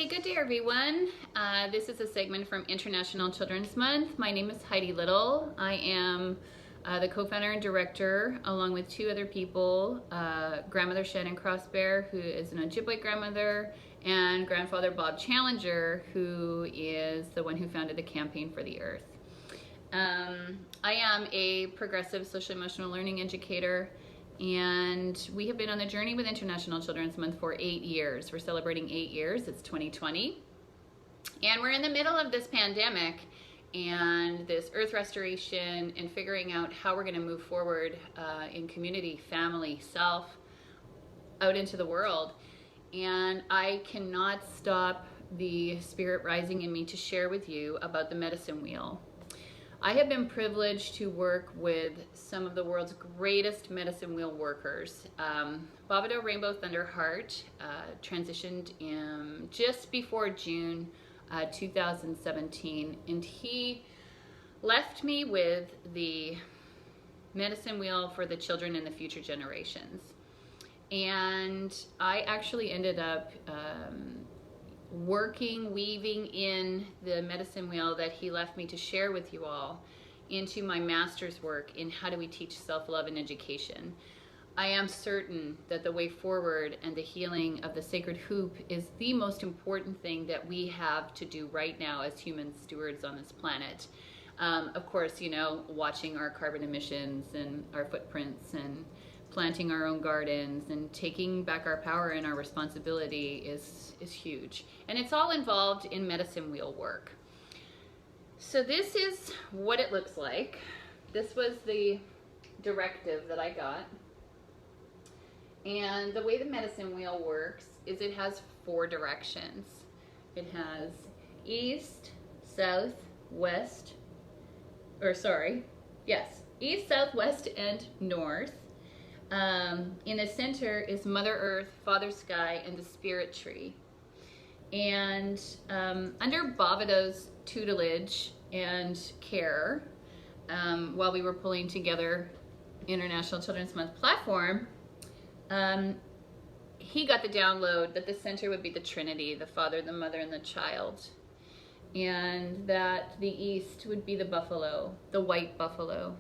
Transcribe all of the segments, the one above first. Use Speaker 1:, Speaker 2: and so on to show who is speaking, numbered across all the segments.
Speaker 1: Hey, good day everyone. This is a segment from International Children's Month. My name is Heidi Little. I am the co-founder and director, along with two other people, grandmother Shannon Crossbear, who is an Ojibwe grandmother, and grandfather Bob Challenger, who is the one who founded the Campaign for the Earth. I am a progressive social emotional learning educator, and we have been on the journey with International Children's Month for 8 years. We're celebrating 8 years. It's 2020. And we're in the middle of this pandemic and this earth restoration and figuring out how we're going to move forward in community, family, self, out into the world. And I cannot stop the spirit rising in me to share with you about the medicine wheel. I have been privileged to work with some of the world's greatest medicine wheel workers. Bobado Rainbow Thunderheart transitioned in just before June 2017, and he left me with the medicine wheel for the children and the future generations. And I actually ended up weaving in the medicine wheel that he left me to share with you all into my master's work in how do we teach self-love in education. I am certain that the way forward and the healing of the sacred hoop is the most important thing that we have to do right now as human stewards on this planet. Of course, you know, watching our carbon emissions and our footprints and planting our own gardens and taking back our power and our responsibility is huge. And it's all involved in medicine wheel work. So this is what it looks like. This was the directive that I got. And the way the medicine wheel works is it has 4 directions. It has east, south, west, east, south, west, and north. In the center is Mother Earth, Father Sky, and the Spirit Tree. And under Bobado's tutelage and care, while we were pulling together International Children's Month platform, he got the download that the center would be the Trinity, the Father, the Mother, and the Child. And that the east would be the buffalo, the white buffalo.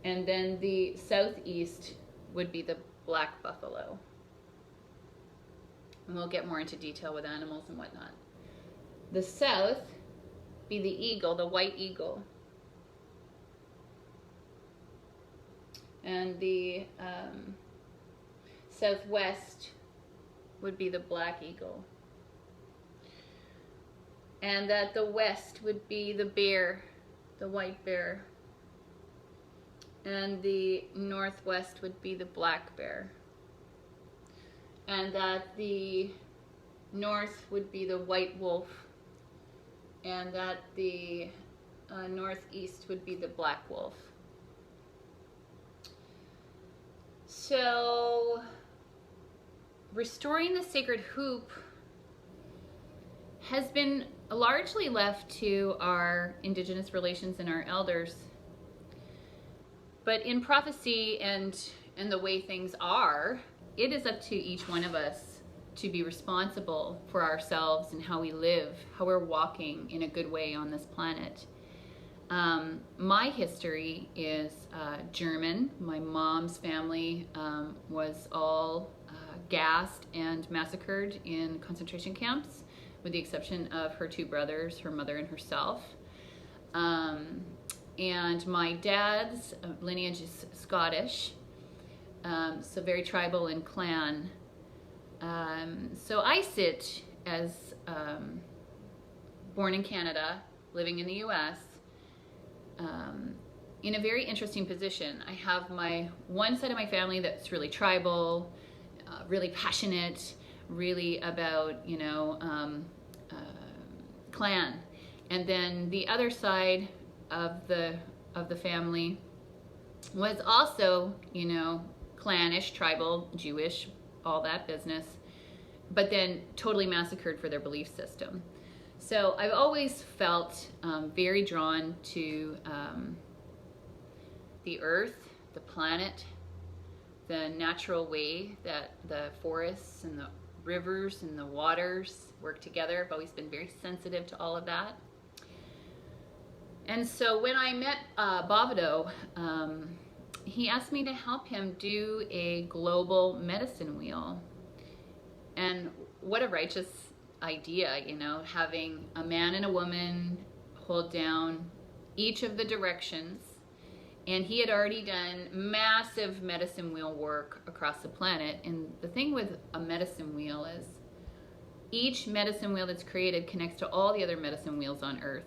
Speaker 1: And then the southeast would be the black buffalo. And we'll get more into detail with animals and whatnot. The south be the eagle, the white eagle. And the southwest would be the black eagle. And that the west would be the bear, the white bear. And the northwest would be the black bear. And that the north would be the white wolf. And that the northeast would be the black wolf. So, restoring the sacred hoop has been largely left to our Indigenous relations and our elders. But in prophecy and the way things are, it is up to each one of us to be responsible for ourselves and how we live, how we're walking in a good way on this planet. My history is German. My mom's family was all gassed and massacred in concentration camps, with the exception of her 2 brothers, her mother and herself. And my dad's lineage is Scottish, so very tribal and clan. So I sit as born in Canada, living in the US, in a very interesting position. I have my one side of my family that's really tribal, really passionate, really about, you know, clan. And then the other side of the family was also, you know, clannish, tribal, Jewish, all that business, but then totally massacred for their belief system. So I've always felt very drawn to the earth, the planet, the natural way that the forests and the rivers and the waters work together. I've always been very sensitive to all of that. And so when I met Bovado, he asked me to help him do a global medicine wheel. And what a righteous idea, you know, having a man and a woman hold down each of the directions. And he had already done massive medicine wheel work across the planet. And the thing with a medicine wheel is each medicine wheel that's created connects to all the other medicine wheels on Earth.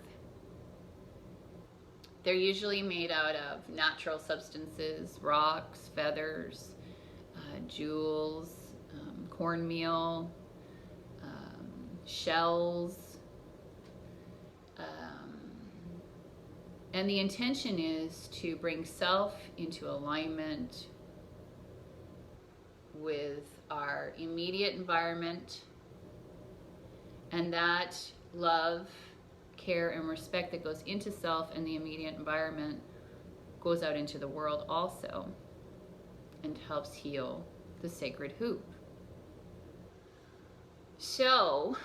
Speaker 1: They're usually made out of natural substances, rocks, feathers, jewels, cornmeal, shells. And the intention is to bring self into alignment with our immediate environment, and that love, care, and respect that goes into self and the immediate environment goes out into the world also and helps heal the sacred hoop. So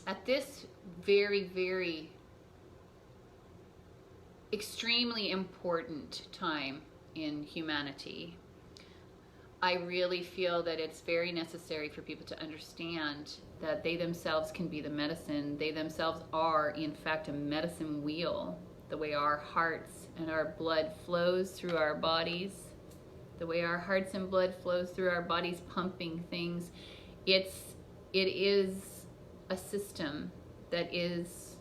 Speaker 1: at this very, very extremely important time in humanity, I really feel that it's very necessary for people to understand that they themselves can be the medicine. They themselves are, in fact, a medicine wheel. The way our hearts and our blood flows through our bodies, the way our hearts and blood flows through our bodies, pumping things, it is a system that is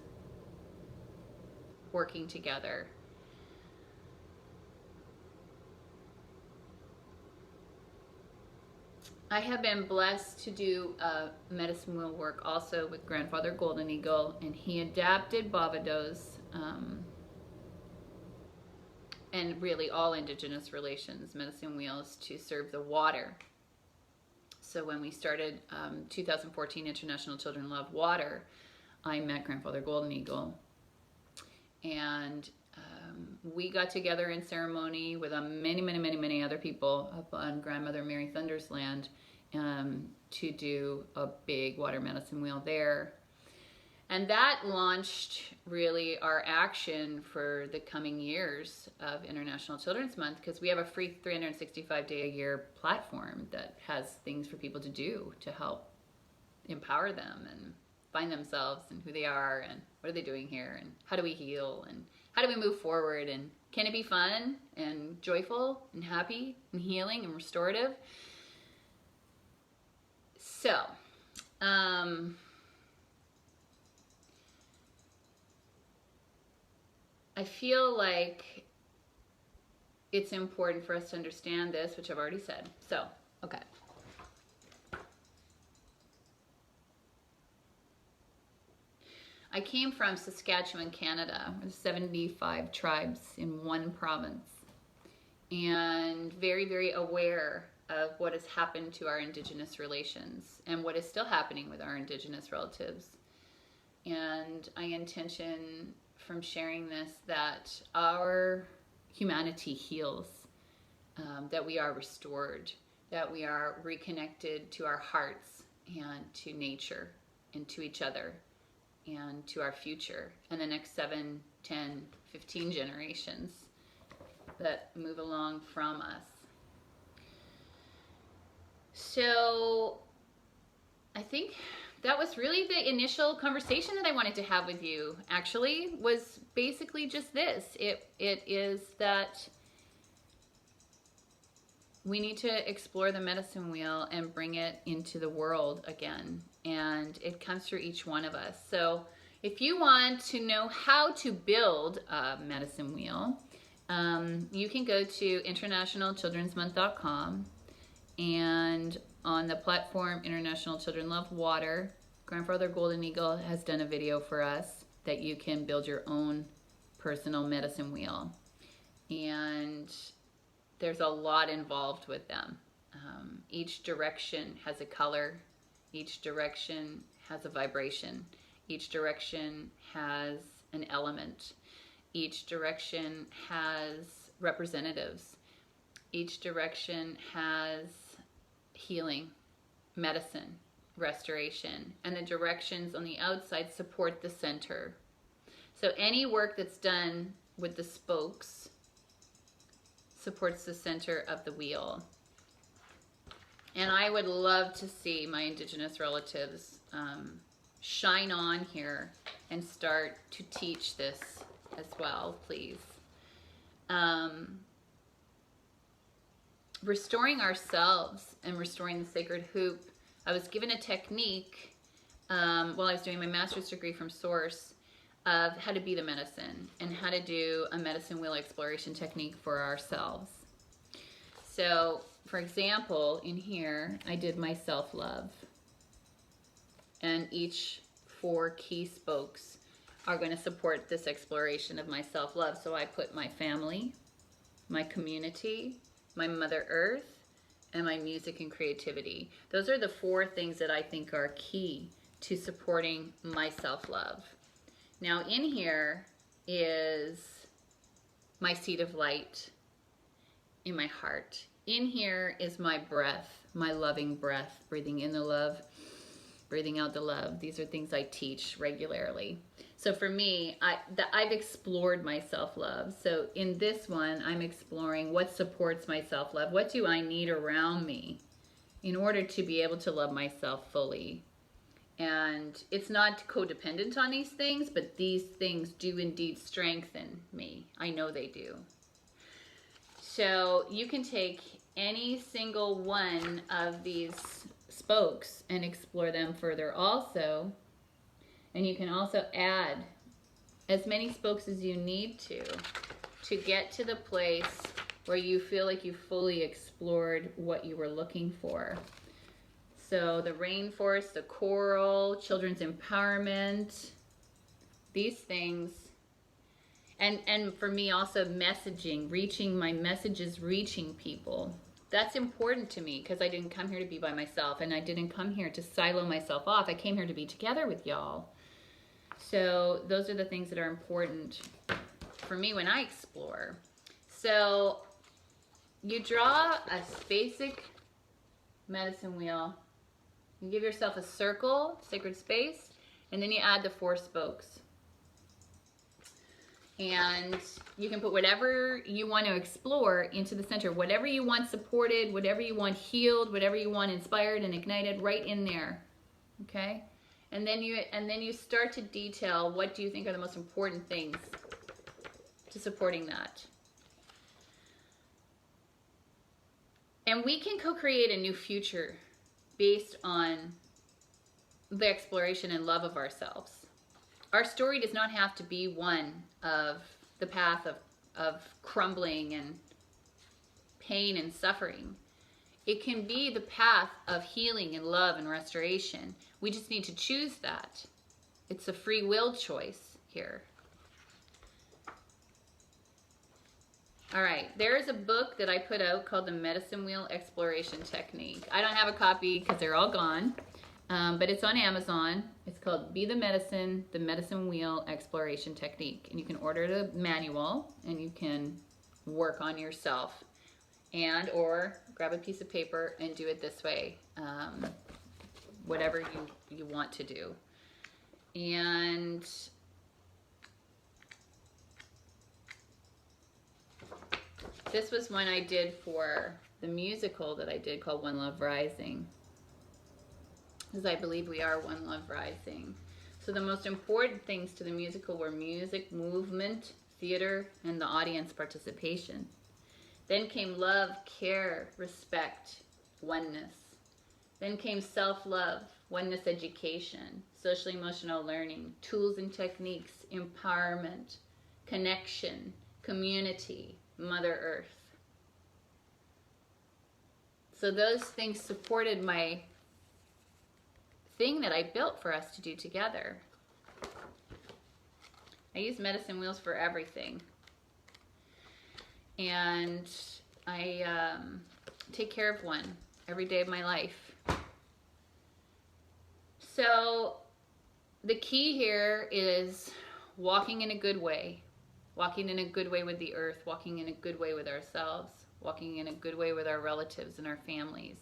Speaker 1: working together. I have been blessed to do medicine wheel work also with Grandfather Golden Eagle, and he adapted Bovado's and really all Indigenous relations medicine wheels to serve the water. So when we started 2014 International Children Love Water, I met Grandfather Golden Eagle, and we got together in ceremony with many other people up on Grandmother Mary Thunder's land to do a big water medicine wheel there. And that launched really our action for the coming years of International Children's Month, because we have a free 365-day-a-year platform that has things for people to do to help empower them and find themselves and who they are and what are they doing here and how do we heal and how do we move forward, and can it be fun and joyful and happy and healing and restorative? So, I feel like it's important for us to understand this, which I've already said. So, okay. I came from Saskatchewan, Canada, with 75 tribes in one province, and very aware of what has happened to our Indigenous relations and what is still happening with our Indigenous relatives. And I intention from sharing this that our humanity heals, that we are restored, that we are reconnected to our hearts and to nature and to each other and to our future and the next 7, 10, 15 generations that move along from us. So I think that was really the initial conversation that I wanted to have with you, actually, was basically just this. It is that we need to explore the medicine wheel and bring it into the world again. And it comes through each one of us. So if you want to know how to build a medicine wheel, you can go to internationalchildrensmonth.com, and on the platform International Children Love Water, Grandfather Golden Eagle has done a video for us that you can build your own personal medicine wheel. And there's a lot involved with them. Each direction has a color. Each direction has a vibration. Each direction has an element. Each direction has representatives. Each direction has healing medicine, restoration, and the directions on the outside support the center. So any work that's done with the spokes supports the center of the wheel. And I would love to see my Indigenous relatives shine on here and start to teach this as well, please. Restoring ourselves and restoring the sacred hoop. I was given a technique while I was doing my master's degree from Source of how to be the medicine and how to do a medicine wheel exploration technique for ourselves. So, for example, in here, I did my self-love. And each 4 key spokes are going to support this exploration of my self-love. So I put my family, my community, my Mother Earth, and my music and creativity. Those are the 4 things that I think are key to supporting my self-love. Now in here is my seed of light in my heart. In here is my breath, my loving breath, breathing in the love, breathing out the love. These are things I teach regularly. So for me, I've explored my self-love. So in this one, I'm exploring what supports my self-love. What do I need around me in order to be able to love myself fully? And it's not codependent on these things, but these things do indeed strengthen me. I know they do. So you can take any single one of these spokes and explore them further also. And you can also add as many spokes as you need to get to the place where you feel like you fully explored what you were looking for. So the rainforest, the coral, children's empowerment, these things. And for me also messaging, reaching my messages, reaching people. That's important to me because I didn't come here to be by myself and I didn't come here to silo myself off. I came here to be together with y'all. So those are the things that are important for me when I explore. So you draw a basic medicine wheel. You give yourself a circle, sacred space, and then you add the 4 spokes. And you can put whatever you want to explore into the center, whatever you want supported, whatever you want healed, whatever you want inspired and ignited, right in there. Okay? And then you start to detail what do you think are the most important things to supporting that. And we can co-create a new future based on the exploration and love of ourselves. Our story does not have to be one of the path of crumbling and pain and suffering. It can be the path of healing and love and restoration. We just need to choose that. It's a free will choice here. All right, there is a book that I put out called the Medicine Wheel Exploration Technique. I don't have a copy because they're all gone, but it's on Amazon. It's called Be the Medicine Wheel Exploration Technique. And you can order the manual and you can work on yourself and or grab a piece of paper and do it this way, whatever you want to do. And this was one I did for the musical that I did called One Love Rising. Because I believe we are One Love Rising. So the most important things to the musical were music, movement, theater, and the audience participation. Then came love, care, respect, oneness. Then came self-love, oneness education, social emotional learning, tools and techniques, empowerment, connection, community, Mother Earth. So those things supported my thing that I built for us to do together. I use medicine wheels for everything. And I take care of one every day of my life. So the key here is walking in a good way. Walking in a good way with the earth, walking in a good way with ourselves, walking in a good way with our relatives and our families,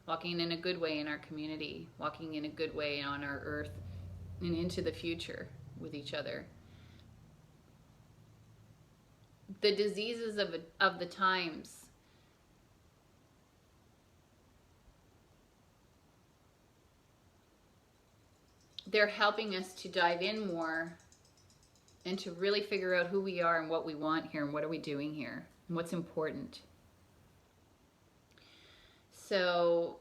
Speaker 1: walking in a good way in our community, walking in a good way on our earth and into the future with each other. The diseases of the times, they're helping us to dive in more and to really figure out who we are and what we want here and what are we doing here and what's important. So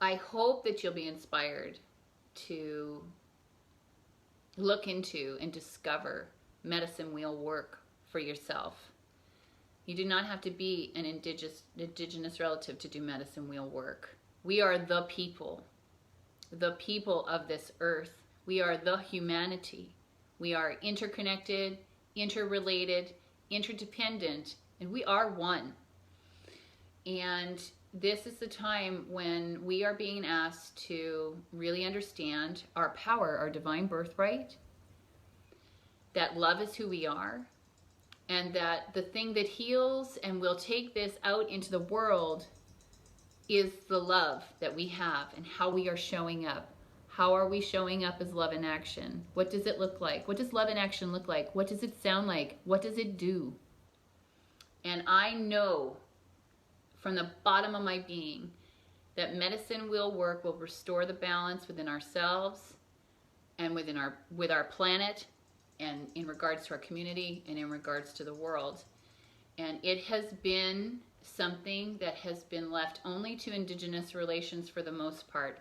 Speaker 1: I hope that you'll be inspired to look into and discover medicine wheel work for yourself. You do not have to be an indigenous relative to do medicine wheel work. We are the people of this earth. We are the humanity. We are interconnected, interrelated, interdependent, and we are one. And this is the time when we are being asked to really understand our power, our divine birthright, that love is who we are, and that the thing that heals and will take this out into the world is the love that we have and how we are showing up. How are we showing up as love in action? What does it look like? What does love in action look like? What does it sound like? What does it do? And I know from the bottom of my being that medicine wheel work will restore the balance within ourselves and with our planet, and in regards to our community and in regards to the world. And it has been something that has been left only to indigenous relations for the most part.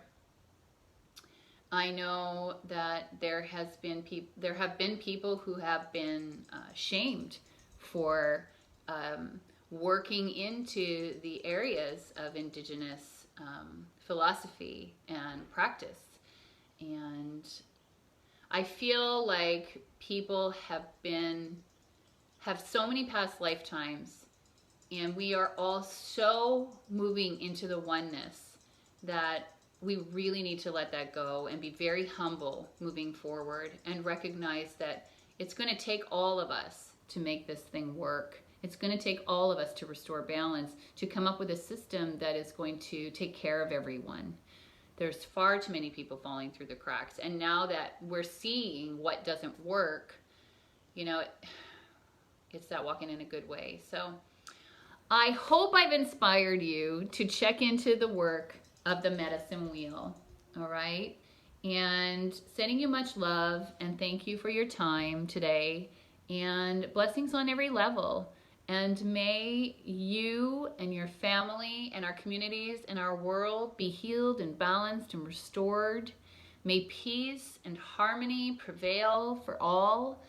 Speaker 1: I know that there have been people who have been shamed for working into the areas of indigenous philosophy and practice. And I feel like people have so many past lifetimes, and we are all so moving into the oneness that we really need to let that go and be very humble moving forward and recognize that it's going to take all of us to make this thing work. It's going to take all of us to restore balance, to come up with a system that is going to take care of everyone. There's far too many people falling through the cracks. And now that we're seeing what doesn't work, it's that walking in a good way. So I hope I've inspired you to check into the work of the medicine wheel, all right? And sending you much love and thank you for your time today, and blessings on every level. And may you and your family and our communities and our world be healed and balanced and restored. May peace and harmony prevail for all.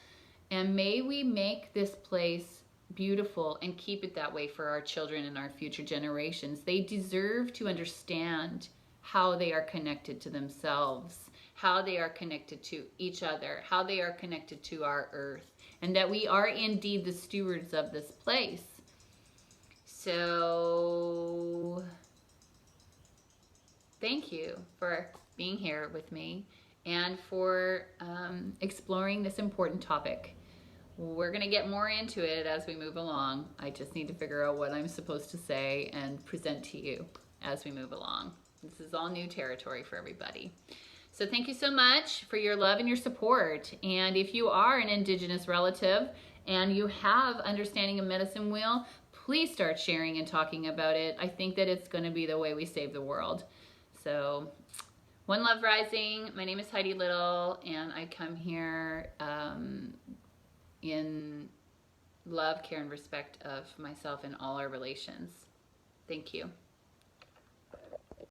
Speaker 1: And may we make this place beautiful and keep it that way for our children and our future generations. They deserve to understand how they are connected to themselves, how they are connected to each other, how they are connected to our earth, and that we are indeed the stewards of this place. So thank you for being here with me and for exploring this important topic. We're going to get more into it as we move along. I just need to figure out what I'm supposed to say and present to you as we move along. This is all new territory for everybody. So thank you so much for your love and your support. And if you are an indigenous relative and you have understanding of medicine wheel, please start sharing and talking about it. I think that it's going to be the way we save the world. So one love rising. My name is Heidi Little, and I come here in love, care, and respect of myself and all our relations. Thank you.